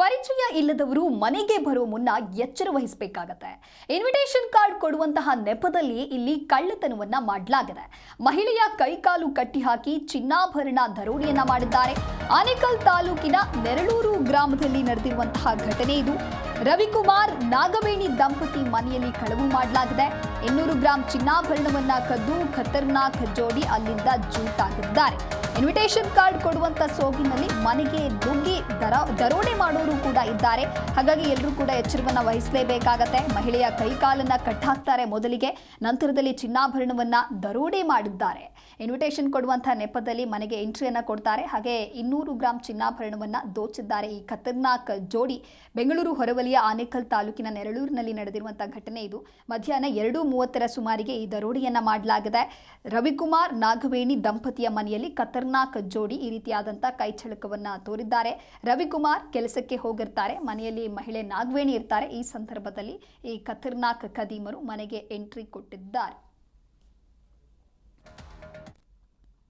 ಪರಿಚಯ ಇಲ್ಲದವರು ಮನೆಗೆ ಬರೋ ಮುನ್ನ ಎಚ್ಚರ ವಹಿಸಬೇಕಾಗತ್ತೆ. ಇನ್ವಿಟೇಷನ್ ಕಾರ್ಡ್ ಕೊಡುವಂತಹ ನೆಪದಲ್ಲಿ ಇಲ್ಲಿ ಕಳ್ಳತನವನ್ನ ಮಾಡಲಾಗಿದೆ. ಮಹಿಳೆಯ ಕೈಕಾಲು ಕಟ್ಟಿ ಹಾಕಿ ಚಿನ್ನಾಭರಣ ದರೋಡೆಯನ್ನ ಮಾಡಿದ್ದಾರೆ. ಆನೇಕಲ್ ತಾಲೂಕಿನ ನೆರಳೂರು ಗ್ರಾಮದಲ್ಲಿ ನಡೆದಿರುವಂತಹ ಘಟನೆ ಇದು. ರವಿಕುಮಾರ್ ನಾಗವೇಣಿ ದಂಪತಿ ಮನೆಯಲ್ಲಿ ಕಳವು ಮಾಡಲಾಗಿದೆ. 200 ಗ್ರಾಂ ಚಿನ್ನಾಭರಣವನ್ನ ಕದ್ದು ಖತರ್ನಾಕ್ ಜೋಡಿ ಅಲ್ಲಿಂದ ಜೂಟಾಗಿದ್ದಾರೆ. ಇನ್ವಿಟೇಷನ್ ಕಾರ್ಡ್ ಕೊಡುವಂತ ಸೋಗಿನಲ್ಲಿ ಮನೆಗೆ ನುಗ್ಗಿ ದರೋಡೆ ಮಾಡೋರು ಕೂಡ ಇದ್ದಾರೆ. ಹಾಗಾಗಿ ಎಲ್ಲರೂ ಕೂಡ ಎಚ್ಚರವನ್ನ ವಹಿಸಲೇಬೇಕಾಗತ್ತೆ. ಮಹಿಳೆಯ ಕೈಕಾಲನ್ನ ಕಟ್ಟಾಕ್ತಾರೆ ಮೊದಲಿಗೆ, ನಂತರದಲ್ಲಿ ಚಿನ್ನಾಭರಣವನ್ನ ದರೋಡೆ ಮಾಡಿದ್ದಾರೆ. ಇನ್ವಿಟೇಷನ್ ಕೊಡುವಂತಹ ನೆಪದಲ್ಲಿ ಮನೆಗೆ ಎಂಟ್ರಿಯನ್ನ ಕೊಡ್ತಾರೆ. ಹಾಗೆ 200 ಗ್ರಾಂ ಚಿನ್ನಾಭರಣವನ್ನ ದೋಚಿದ್ದಾರೆ. ಈ ಖತರ್ನಾಕ್ ಜೋಡಿ ಬೆಂಗಳೂರು ಹೊರವಲಯ ಆನೇಕಲ್ ತಾಲೂಕಿನ ನೆರಳೂರಿನಲ್ಲಿ ನಡೆದಿರುವಂತಹ ಘಟನೆ ಇದು. ಮಧ್ಯಾಹ್ನ 2:30 ಸುಮಾರಿಗೆ ಈ ದರೋಡೆಯನ್ನ ಮಾಡಲಾಗಿದೆ. ರವಿಕುಮಾರ್ ನಾಗವೇಣಿ ದಂಪತಿಯ ಮನೆಯಲ್ಲಿ ಖತರ್ನಾಕ್ ಜೋಡಿ ಈ ರೀತಿಯಾದಂಥ ಕೈಚಳಕವನ್ನ ತೋರಿದ್ದಾರೆ. ರವಿಕುಮಾರ್ ಕೆಲಸಕ್ಕೆ ಹೋಗಿರ್ತಾರೆ, ಮನೆಯಲ್ಲಿ ಮಹಿಳೆ ನಾಗವೇಣಿ ಇರ್ತಾರೆ. ಈ ಸಂದರ್ಭದಲ್ಲಿ ಈ ಖತರ್ನಾಕ್ ಖದೀಮರು ಮನೆಗೆ ಎಂಟ್ರಿ ಕೊಟ್ಟಿದ್ದಾರೆ.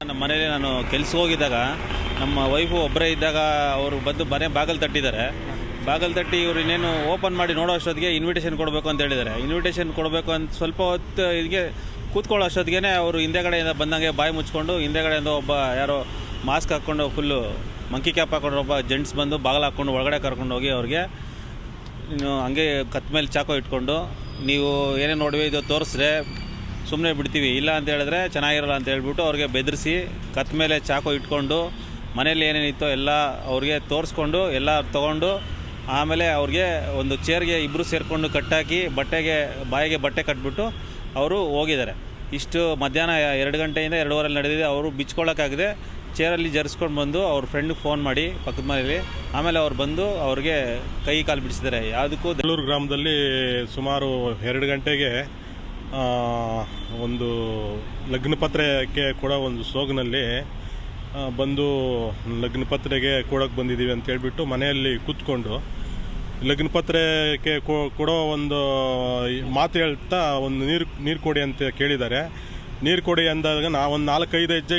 ನಮ್ಮ ಮನೇಲಿ ನಾನು ಕೆಲಸಕ್ಕೆ ಹೋಗಿದ್ದಾಗ ನಮ್ಮ ವೈಫು ಒಬ್ಬರೇ ಇದ್ದಾಗ ಅವರು ಬಂದು ಮನೆ ಬಾಗಿಲು ತಟ್ಟಿದ್ದಾರೆ. ಬಾಗಿಲು ತಟ್ಟಿ ಇವರು ಇನ್ನೇನು ಓಪನ್ ಮಾಡಿ ನೋಡೋ ಅಷ್ಟೊತ್ತಿಗೆ ಇನ್ವಿಟೇಷನ್ ಕೊಡಬೇಕು ಅಂತ ಹೇಳಿದ್ದಾರೆ. ಇನ್ವಿಟೇಷನ್ ಕೊಡಬೇಕು ಅಂತ ಸ್ವಲ್ಪ ಹೊತ್ತು ಇದಕ್ಕೆ ಕೂತ್ಕೊಳ್ಳೋ ಅಷ್ಟೊತ್ತಿಗೆ ಅವರು ಹಿಂದೆಗಡೆಯಿಂದ ಬಂದಂಗೆ ಬಾಯಿ ಮುಚ್ಕೊಂಡು ಹಿಂದೆಗಡೆಯಿಂದ ಒಬ್ಬ ಯಾರೋ ಮಾಸ್ಕ್ ಹಾಕ್ಕೊಂಡು ಫುಲ್ಲು ಮಂಕಿ ಕ್ಯಾಪ್ ಹಾಕೊಂಡು ಒಬ್ಬ ಜೆಂಟ್ಸ್ ಬಂದು ಬಾಗಿಲು ಹಾಕ್ಕೊಂಡು ಒಳಗಡೆ ಕರ್ಕೊಂಡು ಹೋಗಿ ಅವ್ರಿಗೆ ಇನ್ನು ಹಂಗೆ ಕತ್ತ ಮೇಲೆ ಚಾಕು ಇಟ್ಕೊಂಡು ನೀವು ಏನೇ ನೋಡಿವೆ ಇದು ತೋರಿಸ್ರೆ ಸುಮ್ಮನೆ ಬಿಡ್ತೀವಿ, ಇಲ್ಲ ಅಂತ ಹೇಳಿದ್ರೆ ಚೆನ್ನಾಗಿರಲ್ಲ ಅಂತ ಹೇಳ್ಬಿಟ್ಟು ಅವ್ರಿಗೆ ಬೆದರಿಸಿ ಕತ್ತ ಮೇಲೆ ಚಾಕು ಇಟ್ಕೊಂಡು ಮನೇಲಿ ಏನೇನಿತ್ತೋ ಎಲ್ಲ ಅವ್ರಿಗೆ ತೋರಿಸ್ಕೊಂಡು ಎಲ್ಲ ತೊಗೊಂಡು ಆಮೇಲೆ ಅವ್ರಿಗೆ ಒಂದು ಚೇರ್ಗೆ ಇಬ್ಬರು ಸೇರಿಕೊಂಡು ಕಟ್ಟಾಕಿ ಬಾಯಿಗೆ ಬಟ್ಟೆ ಕಟ್ಬಿಟ್ಟು ಅವರು ಹೋಗಿದ್ದಾರೆ. ಇಷ್ಟು ಮಧ್ಯಾಹ್ನ 2 ಗಂಟೆಯಿಂದ 2:15 ನಡೆದಿದೆ. ಅವರು ಬಿಚ್ಕೊಳ್ಳೋಕ್ಕಾಗದೆ ಚೇರಲ್ಲಿ ಜರ್ಸ್ಕೊಂಡು ಬಂದು ಅವ್ರ ಫ್ರೆಂಡಿಗೆ ಫೋನ್ ಮಾಡಿ ಪಕ್ಕದ ಮನೇಲಿ ಆಮೇಲೆ ಅವ್ರು ಬಂದು ಅವ್ರಿಗೆ ಕೈ ಕಾಲು ಬಿಡಿಸಿದ್ದಾರೆ. ಯಾವುದಕ್ಕೂ ನೆರಳೂರು ಗ್ರಾಮದಲ್ಲಿ ಸುಮಾರು 2 ಗಂಟೆಗೆ ಒಂದು ಲಗ್ನಪತ್ರಿಕೆ ಕೊಡೋ ಒಂದು ಸೋಗಿನಲ್ಲಿ ಬಂದು ಲಗ್ನಪತ್ರಿಕೆ ಕೊಡೋಕ್ಕೆ ಬಂದಿದ್ದೀವಿ ಅಂತ ಹೇಳ್ಬಿಟ್ಟು ಮನೆಯಲ್ಲಿ ಕೂತ್ಕೊಂಡು ಲಗ್ನಪತ್ರಿಕೆ ಕೊಡೋ ಒಂದು ಮಾತು ಹೇಳ್ತಾ ಒಂದು ನೀರು ಕೊಡಿ ಅಂತ ಕೇಳಿದ್ದಾರೆ. ನೀರು ಕೊಡಿ ಅಂದಾಗ ನಾವು ಒಂದು 4-5 ಹೆಜ್ಜೆ